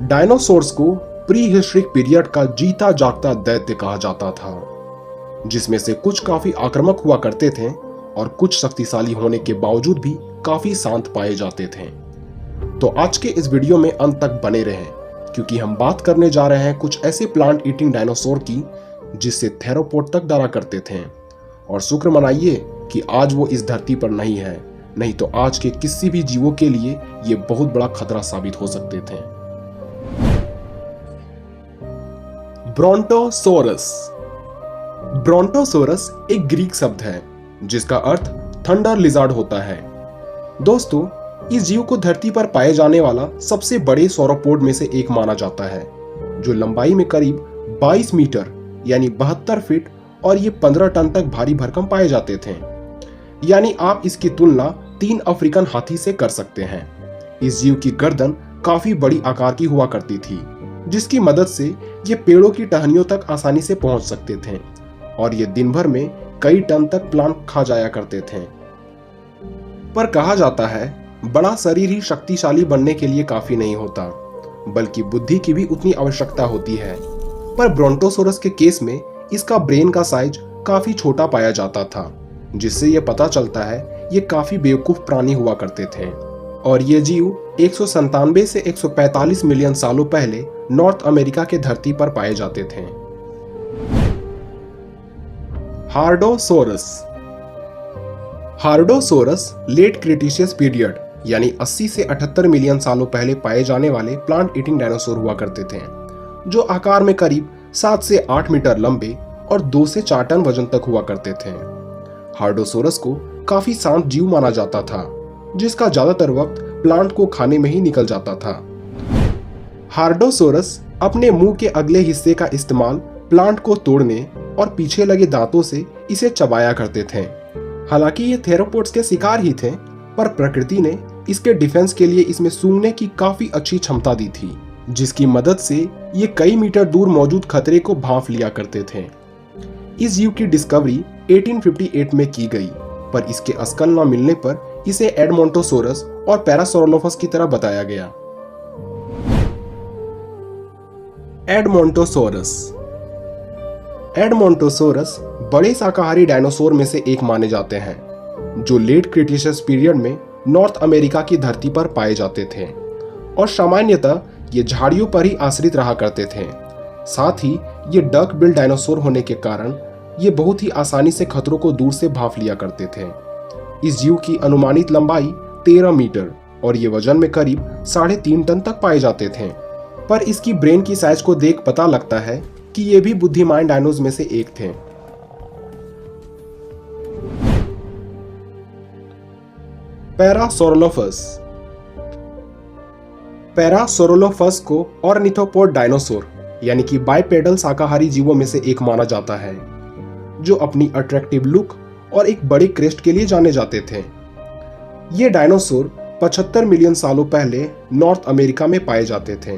Dinosaurs को pre historic period का जीता जागता दैत्य कहा जाता था, जिसमें से कुछ काफी आक्रामक हुआ करते थे और कुछ शक्तिशाली होने के बावजूद भी काफी शांत पाए जाते थे। तो आज के इस वीडियो में अंत तक बने रहें, क्योंकि हम बात करने जा रहे हैं कुछ ऐसे प्लांट ईटिंग डायनासोर की जिससे थेरोपोड तक डरा करते थे। और शुक्र मनाइए कि आज वो इस धरती पर नहीं है, नहीं तो आज के किसी भी जीवों के लिए ये बहुत बड़ा खतरा साबित हो सकते थे। ब्रोंटोसोरस। ब्रोंटोसोरस एक ग्रीक शब्द है जिसका अर्थ थंडर लिजार्ड होता है। दोस्तों, इस जीव को धरती पर पाए जाने वाला सबसे बड़े सौरोपोड में से एक माना जाता है, जो लंबाई में करीब 22 मीटर यानी 72 फीट और ये 15 टन तक भारी भरकम पाए जाते थे। यानी आप इसकी तुलना 3 अफ्रीकन हाथी से कर सकते हैं। इस जीव की गर्दन काफी बड़ी आकार की हुआ करती थी, जिसकी मदद से ये पेड़ों की टहनियों तक आसानी से पहुंच सकते थे और ये दिन भर में कई टन तक प्लांट खा जाया करते थे। पर कहा जाता है बड़ा शरीर ही शक्तिशाली बनने के लिए काफी नहीं होता, बल्कि बुद्धि की भी उतनी आवश्यकता होती है। पर ब्रोंटोसोरस के केस में इसका ब्रेन का साइज काफी छोटा पाया जाता था, जिससे यह पता चलता है ये काफी बेवकूफ प्राणी हुआ करते थे। और ये जीव 197 से 145 मिलियन सालों पहले नॉर्थ अमेरिका के धरती पर पाए जाते थे। हार्डोसोरस। हार्डोसोरस लेट क्रिटेशियस पीरियड यानी 80 से 78 मिलियन सालों पहले पाए जाने वाले प्लांट ईटिंग डायनासोर हुआ करते थे, जो आकार में करीब 7 से 8 मीटर लंबे और 2 से 4 टन वजन तक हुआ करते थे। हार्डोसोरस को काफी शांत जीव माना जाता था, जिसका ज्यादातर वक्त प्लांट को खाने में ही निकल जाता था। हार्डोसोरस अपने मुंह के अगले हिस्से का इस्तेमाल प्लांट को तोड़ने और पीछे लगे दांतों से इसे चबाया करते थे। हालांकि ये थेरोपोड्स के शिकार ही थे, पर प्रकृति ने इसके डिफेंस के लिए इसमें सूंघने की काफी अच्छी क्षमता दी थी, जिसकी मदद से ये कई मीटर दूर मौजूद खतरे को भांप लिया करते थे। इस जीव की डिस्कवरी 1858 में की गई, पर इसके अस्कल न मिलने पर इसे एडमोंटोसोरस और पैरासोरोलोफस की तरह बताया गया। एडमोंटोसोरस। एडमोंटोसोरस बड़े शाकाहारी डायनासोर में से एक माने जाते हैं, जो लेट क्रिटेशियस पीरियड में नॉर्थ अमेरिका की धरती पर पाए जाते थे और सामान्यतः ये झाड़ियों पर ही आश्रित रहा करते थे। साथ ही ये डक बिल डायनासोर होने के कारण ये बहुत ही आसानी से खतरों को दूर से भांप लिया करते थे। इस जीव की अनुमानित लंबाई 13 मीटर और ये वजन में करीब 3.5 टन तक पाए जाते थे। पर इसकी ब्रेन की साइज को देख पता लगता है कि ये भी बुद्धिमान डायनोज में से एक थे। पैरासोरोलोफस। पैरासोरोलोफस को ऑर्निथोपोड डायनासोर यानी कि बाइपेडल शाकाहारी जीवों में से एक माना जाता है, जो अपनी अट्रैक्टिव लुक और एक बड़े क्रेस्ट के लिए जाने जाते थे। ये डायनासोर 75 मिलियन सालों पहले नॉर्थ अमेरिका में पाए जाते थे,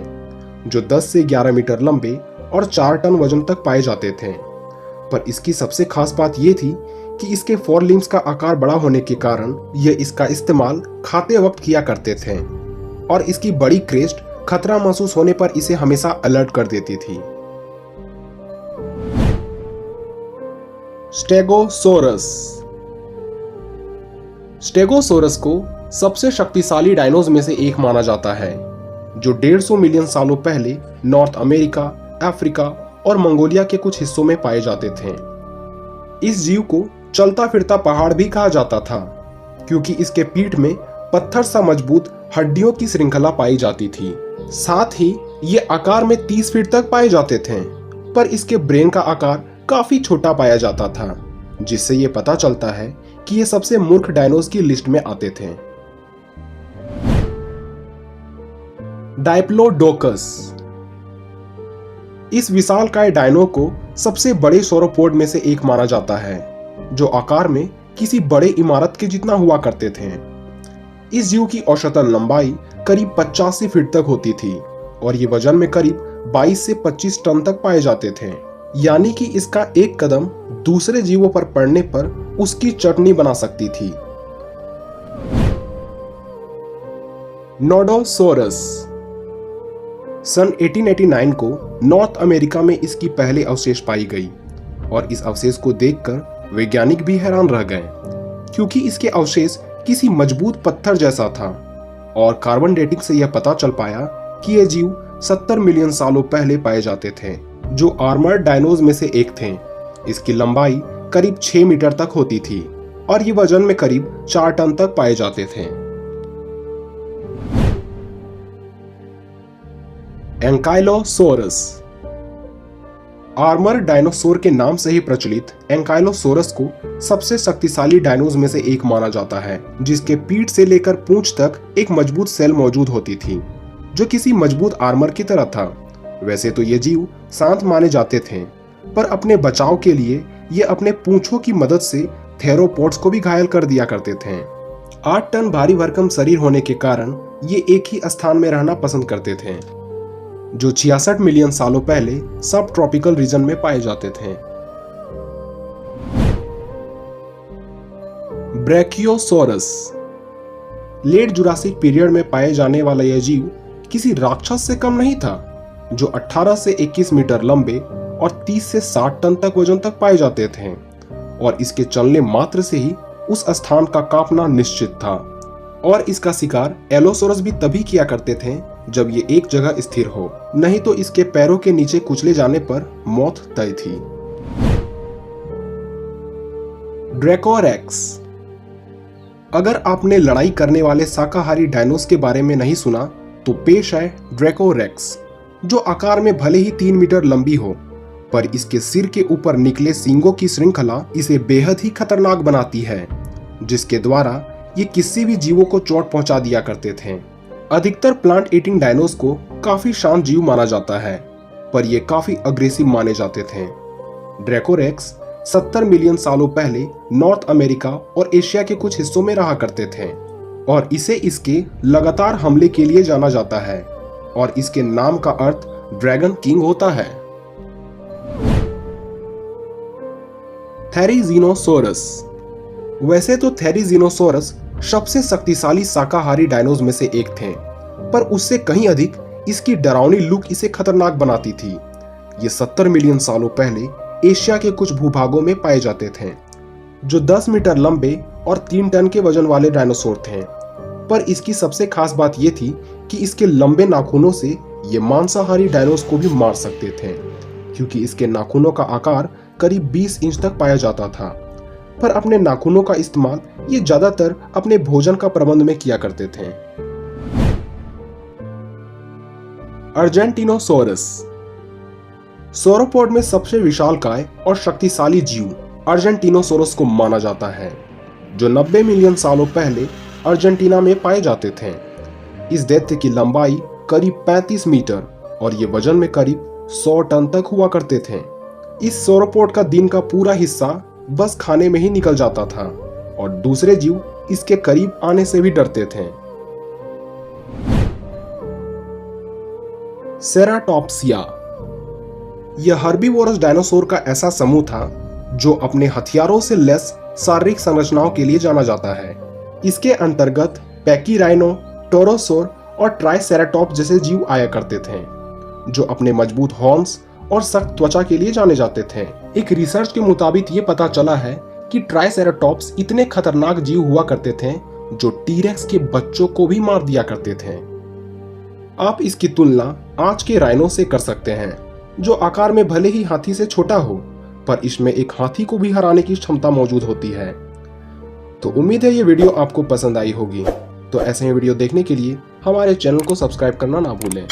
जो 10 से 11 मीटर लंबे और 4 टन वजन तक पाए जाते थे। पर इसकी सबसे खास बात यह थी कि इसके फोर लिम्स का आकार बड़ा होने के कारण ये इसका इस्तेमाल खाते वक्त किया करते थे और इसकी बड़ी क्रेस्ट खतरा महसूस होने पर इसे हमेशा अलर्ट कर देती थी। स्टेगोसोरस। स्टेगोसोरस को सबसे शक्तिशाली डायनोज में से एक माना जाता है, जो 150 मिलियन सालों पहले नॉर्थ अमेरिका, अफ्रीका और मंगोलिया के कुछ हिस्सों में पाए जाते थे। इस जीव को चलता फिरता पहाड़ भी कहा जाता था, क्योंकि इसके पीठ में पत्थर सा मजबूत हड्डियों की श्रृंखला पाई जाती थी। साथ ही ये आकार में 30 फीट तक पाए जाते थे, पर इसके ब्रेन का आकार काफी छोटा पाया जाता था, जिससे ये पता चलता है कि ये सबसे मूर्ख डायनोज की लिस्ट में आते थे। डायप्लोडोकस। इस विशालकाय डायनो को सबसे बड़े सौरोपोड में से एक माना जाता है, जो आकार में किसी बड़े इमारत के जितना हुआ करते थे। इस जीव की औसतन लंबाई करीब 85 फीट तक होती थी और ये वजन में करीब 22 से 25 टन तक पाए जाते थे। यानी कि इसका एक कदम दूसरे जीवों पर पड़ने पर उसकी चटनी बना सकती थी। नोडोसोरस। सन 1889 को नॉर्थ अमेरिका में इसकी पहले अवशेष पाई गई और इस अवशेष को देखकर वैज्ञानिक भी हैरान रह गए, क्योंकि इसके अवशेष किसी मजबूत पत्थर जैसा था और कार्बन डेटिंग से यह पता चल पाया कि ये जीव 70 मिलियन सालों पहले पाए जाते थे, जो आर्मर्ड डायनोज में से एक थे। इसकी लंबाई करीब 6 मीटर तक होती थी और ये वजन में करीब 4 टन तक पाए जाते थे। एंकाइलोसोरस। आर्मर डायनासोर के नाम से ही प्रचलित एंकाइलोसोरस को सबसे शक्तिशाली डायनोज में से एक माना जाता है, जिसके पीठ से लेकर पूंछ तक एक मजबूत सेल मौजूद होती थी जो किसी मजबूत आर्मर की तरह था। वैसे तो ये जीव शांत माने जाते थे, पर अपने बचाव के लिए ये अपने पूंछों की मदद से थेरोपोड्स को भी घायल कर दिया करते थे। 8 टन भारी भरकम शरीर होने के कारण ये एक ही स्थान में रहना पसंद करते थे, जो 66 मिलियन सालों पहले सब ट्रॉपिकल रीजन में पाए जाते थे। ब्रैकियोसोरस। लेट जुरासिक पीरियड में पाए जाने वाला यह जीव किसी राक्षस से कम नहीं था, जो 18 से 21 मीटर लंबे और 30 से 60 टन तक वजन तक पाए जाते थे और इसके चलने मात्र से ही उस स्थान का कांपना निश्चित था। और इसका शिकार एलोसोरस भी तभी किया करते थे जब ये एक जगह स्थिर हो, नहीं तो इसके पैरों के नीचे कुचले जाने पर मौत तय थी। ड्रैकोरेक्स। अगर आपने लड़ाई करने वाले शाकाहारी डायनोस के बारे में नहीं सुना तो पेश है ड्रैकोरेक्स, जो आकार में भले ही 3 मीटर लंबी हो, पर इसके सिर के ऊपर निकले सींगों की श्रृंखला इसे बेहद ही खतरनाक बनाती है, जिसके द्वारा ये किसी भी जीवों को चोट पहुंचा दिया करते थे। अधिकतर प्लांट ईटिंग डायनोस को काफी शांत जीव माना जाता है, पर ये काफी अग्रेसिव माने जाते थे। ड्रैकोरेक्स 70 मिलियन सालों पहले नॉर्थ अमेरिका और एशिया के कुछ हिस्सों में रहा करते थे और इसे इसके लगातार हमले के लिए जाना जाता है और इसके नाम का अर्थ ड्रैगन किंग होता है। थेरिजीनोसोरस। वैसे तो थेरिजीनोसोरस सबसे शक्तिशाली शाकाहारी डायनोज में से एक थे, पर उससे कहीं अधिक इसकी डरावनी लुक इसे खतरनाक बनाती थी। ये 70 मिलियन सालों पहले एशिया के कुछ भूभागों में पाए जाते थे, जो 10 मीटर लंबे और 3 टन के वजन वाले डायनासोर थे। पर इसकी सबसे खास बात यह थी कि इसके लंबे नाखूनों से ये मांसाहारी डायनोस को भी मार सकते थे, क्योंकि इसके नाखूनों का आकार करीब 20 इंच तक पाया जाता था। पर अपने नाखूनों का इस्तेमाल ये ज्यादातर अपने भोजन का प्रबंध में किया करते थे। अर्जेंटिनोसोरस। सोरोपोड में सबसे विशालकाय और शक्तिशाली जीव अर्जेंटिनोसोरस को माना जाता है, जो 90 मिलियन सालों पहले अर्जेंटीना में पाए जाते थे। इस दैत्य की लंबाई करीब 35 मीटर और ये वजन में करीब 100 टन तक हुआ करते थे। इस सोरोपोड का दिन का पूरा हिस्सा बस खाने में ही निकल जाता था और दूसरे जीव इसके करीब आने से भी डरते थे। सेराटोप्सिया। यह हर्बीवोरस डायनासोर का ऐसा समूह था जो अपने हथियारों से लैस शारीरिक संरचनाओं के लिए जाना जाता है। इसके अंतर्गत पैकीराइनो, टोरोसोर और ट्राइसेराटॉप्स जैसे जीव आया करते थे, जो अपने मजबूत हॉर्न्स और सख्त त्वचा के लिए जाने जाते थे। एक रिसर्च के मुताबिक ये पता चला है कि ट्राइसेराटॉप्स इतने खतरनाक जीव हुआ करते थे जो टीरेक्स के बच्चों को भी मार दिया करते थे। आप इसकी तुलना आज के राइनो से कर सकते हैं, जो आकार में भले ही हाथी से छोटा हो, पर इसमें एक हाथी को भी हराने की क्षमता मौजूद होती है। तो उम्मीद है ये वीडियो आपको पसंद आई होगी। तो ऐसे ही वीडियो देखने के लिए हमारे चैनल को सब्सक्राइब करना ना भूलें।